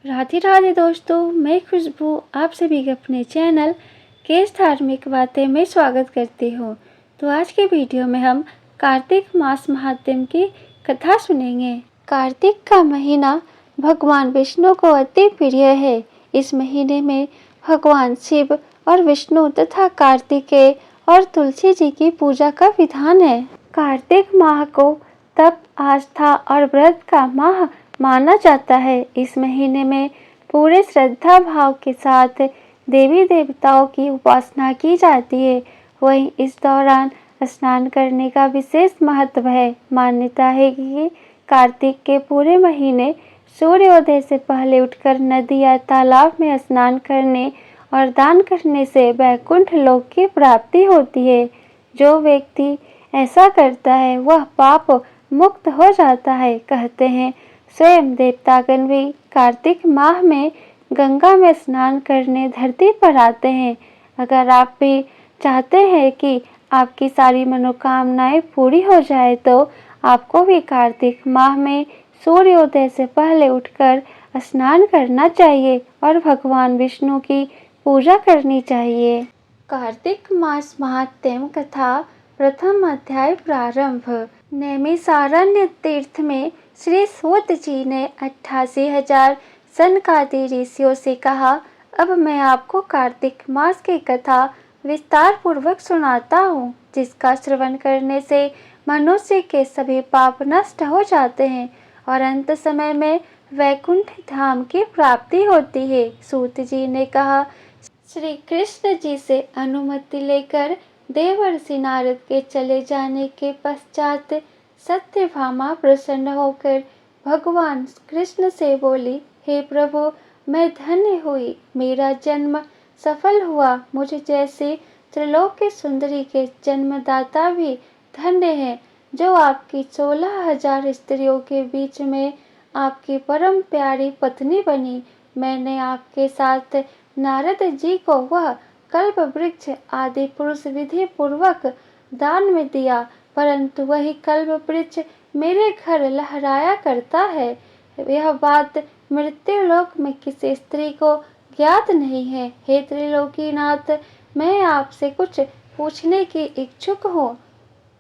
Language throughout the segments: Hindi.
राधे राधे दोस्तों, मैं खुशबू आप सभी के अपने चैनल केस धार्मिक बातें में स्वागत करती हूँ। तो आज के वीडियो में हम कार्तिक मास महात्म्य की कथा सुनेंगे। कार्तिक का महीना भगवान विष्णु को अति प्रिय है। इस महीने में भगवान शिव और विष्णु तथा कार्तिकेय और तुलसी जी की पूजा का विधान है। कार्तिक माह को तप, आस्था और व्रत का माह माना जाता है। इस महीने में पूरे श्रद्धा भाव के साथ देवी देवताओं की उपासना की जाती है। वहीं इस दौरान स्नान करने का विशेष महत्व है। मान्यता है कि कार्तिक के पूरे महीने सूर्योदय से पहले उठकर नदी या तालाब में स्नान करने और दान करने से वैकुंठ लोक की प्राप्ति होती है। जो व्यक्ति ऐसा करता है वह पाप मुक्त हो जाता है। कहते हैं स्वयं देवतागण भी कार्तिक माह में गंगा में स्नान करने धरती पर आते हैं। अगर आप भी चाहते हैं कि आपकी सारी मनोकामनाएं पूरी हो जाए तो आपको भी कार्तिक माह में सूर्योदय से पहले उठकर स्नान करना चाहिए और भगवान विष्णु की पूजा करनी चाहिए। कार्तिक मास महात्म्य कथा प्रथम अध्याय प्रारंभ। नैमिषारण्य तीर्थ में श्री सूत जी ने 88,000 सनकादि ऋषियों से कहा, अब मैं आपको कार्तिक मास की कथा विस्तार पूर्वक सुनाता हूँ, जिसका श्रवण करने से मनुष्य के सभी पाप नष्ट हो जाते हैं और अंत समय में वैकुंठ धाम की प्राप्ति होती है। सूत जी ने कहा, श्री कृष्ण जी से अनुमति लेकर देवर्षि नारद के चले जाने के पश्चात सत्यभामा प्रसन्न होकर भगवान कृष्ण से बोली, हे प्रभु, मैं धन्य हुई, मेरा जन्म सफल हुआ। मुझे जैसी त्रिलोक्य सुंदरी के जन्मदाता भी धन्य है, जो आपकी 16,000 स्त्रियों के बीच में आपकी परम प्यारी पत्नी बनी। मैंने आपके साथ नारद जी को वह कल्प वृक्ष आदि पुरुष विधि पूर्वक दान में दिया, परंतु वही कल्प वृक्ष मेरे घर लहराया करता है। यह बात मृत्युलोक में किसी स्त्री को ज्ञात नहीं है। हे त्रिलोकीनाथ, मैं आपसे कुछ पूछने की इच्छुक हूँ।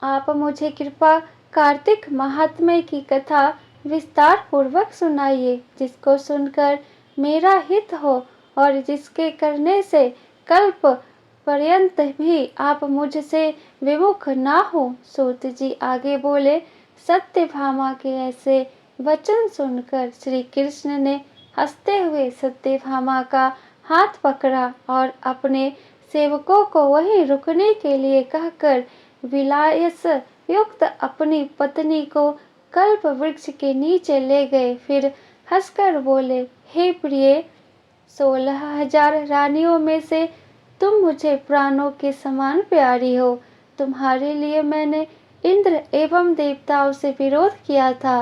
आप मुझे कृपा कार्तिक महात्म्य की कथा विस्तार पूर्वक सुनाइए, जिसको सुनकर मेरा हित हो और जिसके करने से कल्प पर्यंत भी आप मुझसे विमुख ना हो। सूत जी आगे बोले, सत्यभामा के ऐसे वचन सुनकर श्री कृष्ण ने हंसते हुए सत्यभामा का हाथ पकड़ा और अपने सेवकों को वहीं रुकने के लिए कहकर विलायस युक्त अपनी पत्नी को कल्प वृक्ष के नीचे ले गए। फिर हंसकर बोले, हे प्रिय, 16,000 रानियों में से तुम मुझे प्राणों के समान प्यारी हो। तुम्हारे लिए मैंने इंद्र एवं देवताओं से विरोध किया था।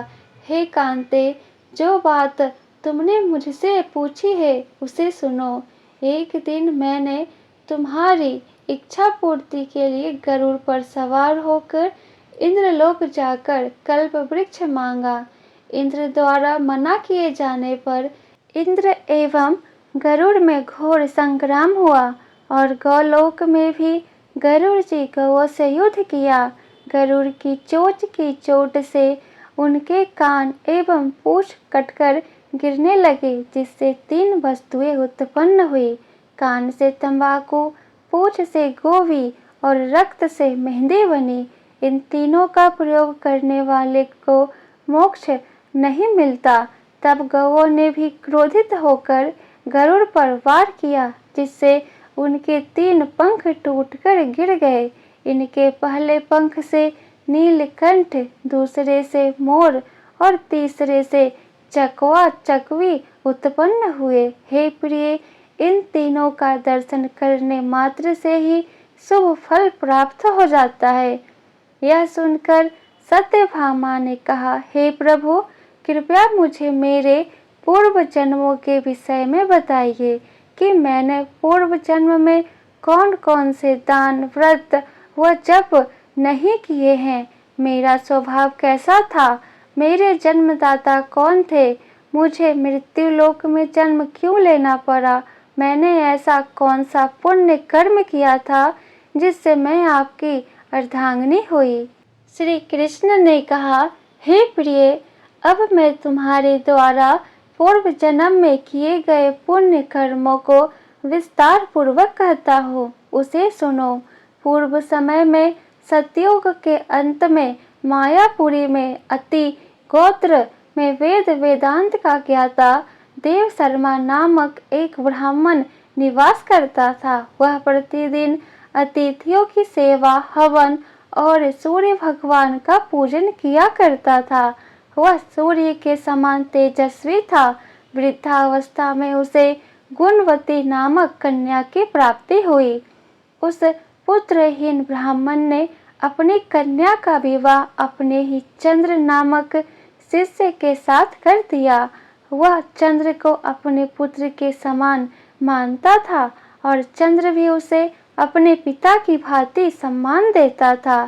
हे कांते, जो बात तुमने मुझसे पूछी है उसे सुनो। एक दिन मैंने तुम्हारी इच्छा पूर्ति के लिए गरुड़ पर सवार होकर इंद्रलोक जाकर कल्प वृक्ष मांगा। इंद्र द्वारा मना किए जाने पर इंद्र एवं गरुड़ में घोर संग्राम हुआ और गौलोक में भी गरुड़ जी गौओं से युद्ध किया। गरुड़ की चोट से उनके कान एवं पूंछ कटकर गिरने लगे, जिससे 3 वस्तुएं उत्पन्न हुई। कान से तंबाकू, पूंछ से गोवी और रक्त से मेहंदी बनी। इन तीनों का प्रयोग करने वाले को मोक्ष नहीं मिलता। तब गौओं ने भी क्रोधित होकर गरुड़ पर वार किया, जिससे उनके 3 पंख टूटकर गिर गए। इनके पहले पंख से नीलकंठ, दूसरे से मोर और तीसरे से चकवा चकवी उत्पन्न हुए। हे प्रिय, इन तीनों का दर्शन करने मात्र से ही शुभ फल प्राप्त हो जाता है। यह सुनकर सत्यभामा ने कहा, हे प्रभु, कृपया मुझे मेरे पूर्व जन्मों के विषय में बताइए कि मैंने पूर्व जन्म में कौन कौन से दान, व्रत व जप नहीं किए हैं। मेरा स्वभाव कैसा था, मेरे जन्मदाता कौन थे, मुझे मृत्युलोक में जन्म क्यों लेना पड़ा? मैंने ऐसा कौन सा पुण्य कर्म किया था जिससे मैं आपकी अर्धांगिनी हुई? श्री कृष्ण ने कहा, हे प्रिय, अब मैं तुम्हारे द्वारा पूर्व जन्म में किए गए पुण्य कर्मों को विस्तार पूर्वक कहता हूँ, उसे सुनो। पूर्व समय में सतयुग के अंत में मायापुरी में अति गोत्र में वेदांत का ज्ञाता देव शर्मा नामक एक ब्राह्मण निवास करता था। वह प्रतिदिन अतिथियों की सेवा, हवन और सूर्य भगवान का पूजन किया करता था। वह सूर्य के समान तेजस्वी था। वृद्धावस्था में उसे गुणवती नामक कन्या की प्राप्ति हुई। उस पुत्रहीन ब्राह्मण ने अपनी कन्या का विवाह अपने ही चंद्र नामक शिष्य के साथ कर दिया। वह चंद्र को अपने पुत्र के समान मानता था और चंद्र भी उसे अपने पिता की भांति सम्मान देता था।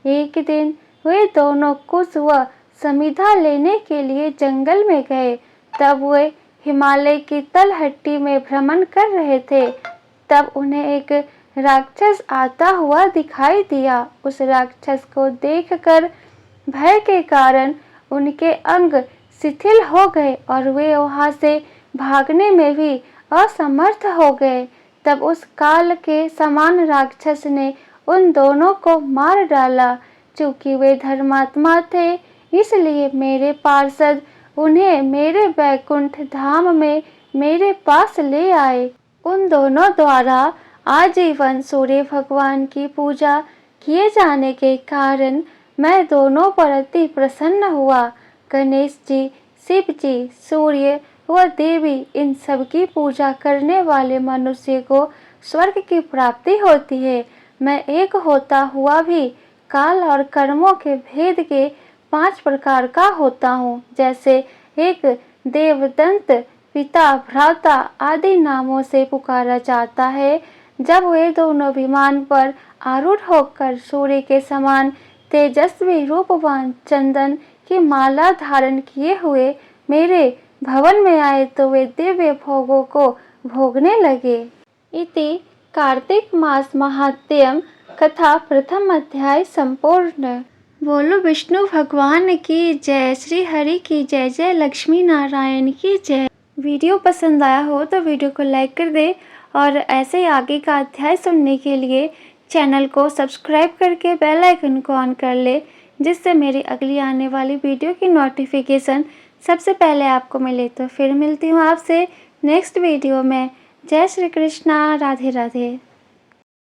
एक दिन वे दोनों कुश व समिधा लेने के लिए जंगल में गए। तब वे हिमालय की तलहटी में भ्रमण कर रहे थे। तब उन्हें एक राक्षस आता हुआ दिखाई दिया। उस राक्षस को देखकर भय के कारण उनके अंग शिथिल हो गए और वे वहां से भागने में भी असमर्थ हो गए। तब उस काल के समान राक्षस ने उन दोनों को मार डाला। चूंकि वे धर्मात्मा थे, इसलिए मेरे पार्षद उन्हें मेरे वैकुंठ धाम में मेरे पास ले आए। उन दोनों द्वारा आजीवन सूर्य भगवान की पूजा किए जाने के कारण मैं दोनों पर अति प्रसन्न हुआ। गणेश जी, शिव जी, सूर्य व देवी, इन सब की पूजा करने वाले मनुष्य को स्वर्ग की प्राप्ति होती है। मैं एक होता हुआ भी काल और कर्मों के भेद के 5 प्रकार का होता हूँ। जैसे एक देवदंत, पिता, भ्राता आदि नामों से पुकारा जाता है। जब वे दोनों विमान पर आरूढ़ होकर सूर्य के समान तेजस्वी रूपवान चंदन की माला धारण किए हुए मेरे भवन में आए तो वे दिव्य भोगों को भोगने लगे। इति कार्तिक मास महात्म्यम कथा प्रथम अध्याय संपूर्ण। बोलो विष्णु भगवान की जय, श्री हरि की जय, जय लक्ष्मी नारायण की जय। वीडियो पसंद आया हो तो वीडियो को लाइक कर दे और ऐसे ही आगे का अध्याय सुनने के लिए चैनल को सब्सक्राइब करके बेल आइकन को ऑन कर ले, जिससे मेरी अगली आने वाली वीडियो की नोटिफिकेशन सबसे पहले आपको मिले। तो फिर मिलती हूँ आपसे नेक्स्ट वीडियो में। जय श्री कृष्णा, राधे राधे।